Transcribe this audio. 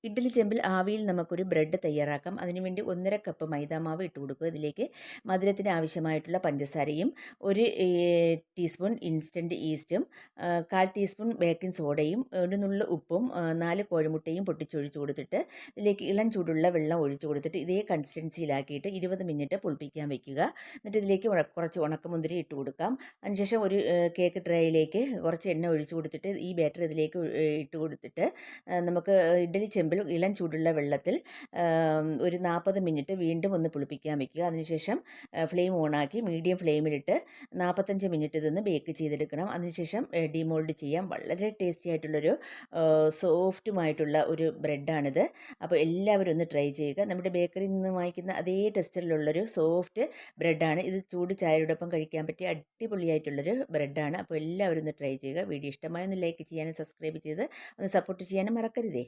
ഇഡ്ഡലി ചെമ്പിൽ ആവിയിൽ നമുക്കൊരു ബ്രെഡ് തയ്യാറാക്കാം. അതിനുവേണ്ടി 1½ കപ്പ് മൈദാമാവ് ഇട്ട് കൊടുക്കുക. ഇതിലേക്ക് മധുരത്തിന് ആവശ്യമായിട്ടുള്ള പഞ്ചസാരയും 1 ടീസ്പൂൺ ഇൻസ്റ്റൻറ്റ് ഈസ്റ്റും 1/4 ടീസ്പൂൺ ബേക്കിംഗ് സോഡയും 1 നുള്ള് ഉപ്പും 4 കോഴിമുട്ടയും പൊട്ടിച്ചൊഴിച്ച് കൊടുത്തിട്ട് ഇതിലേക്ക് ഇളം ചൂടുള്ള വെള്ളം ഒഴിച്ച് കൊടുത്തിട്ട് ഇതേ കൺസിസ്റ്റൻസിയിലാക്കിയിട്ട് 20 മിനിറ്റ് പുളിപ്പിക്കാൻ വെക്കുക. എന്നിട്ട് ഇതിലേക്ക് കുറച്ച് ഉണക്കമുന്തിരി ഇട്ട് കൊടുക്കാം. അതിനുശേഷം ഒരു കേക്ക് ട്രേയിലേക്ക് കുറച്ച് എണ്ണ ഒഴിച്ച് കൊടുത്തിട്ട് ഈ ബാറ്റർ ഇതിലേക്ക് ഇട്ട് കൊടുത്തിട്ട് നമുക്ക് ഇഡ്ഡലി ചെമ്പിൽ ഇളം ചൂടുള്ള വെള്ളത്തിൽ ഒരു 40 മിനിറ്റ് വീണ്ടും ഒന്ന് പുളിപ്പിക്കാൻ വെക്കുക. അതിനുശേഷം ഫ്ലെയിം ഓണാക്കി മീഡിയം ഫ്ലെയിമിലിട്ട് 45 മിനിറ്റ് ഇതൊന്ന് ബേക്ക് ചെയ്തെടുക്കണം. അതിനുശേഷം ഡിമോൾഡ് ചെയ്യാം. വളരെ ടേസ്റ്റി ആയിട്ടുള്ളൊരു സോഫ്റ്റുമായിട്ടുള്ള ഒരു ബ്രെഡാണിത്. അപ്പോൾ എല്ലാവരും ഒന്ന് ട്രൈ ചെയ്യുക. നമ്മുടെ ബേക്കറിയിൽ നിന്ന് വാങ്ങിക്കുന്ന അതേ ടെസ്റ്റിലുള്ളൊരു സോഫ്റ്റ് ബ്രെഡാണ് ഇത്. ചൂട് ചായയോടൊപ്പം കഴിക്കാൻ പറ്റിയ അടിപൊളിയായിട്ടുള്ളൊരു ബ്രെഡാണ്. അപ്പോൾ എല്ലാവരും ഒന്ന് ട്രൈ ചെയ്യുക. വീഡിയോ ഇഷ്ടമായി ഒന്ന് ലൈക്ക് ചെയ്യാനും സബ്സ്ക്രൈബ് ചെയ്ത് ഒന്ന് സപ്പോർട്ട് ചെയ്യാനും മറക്കരുതേ.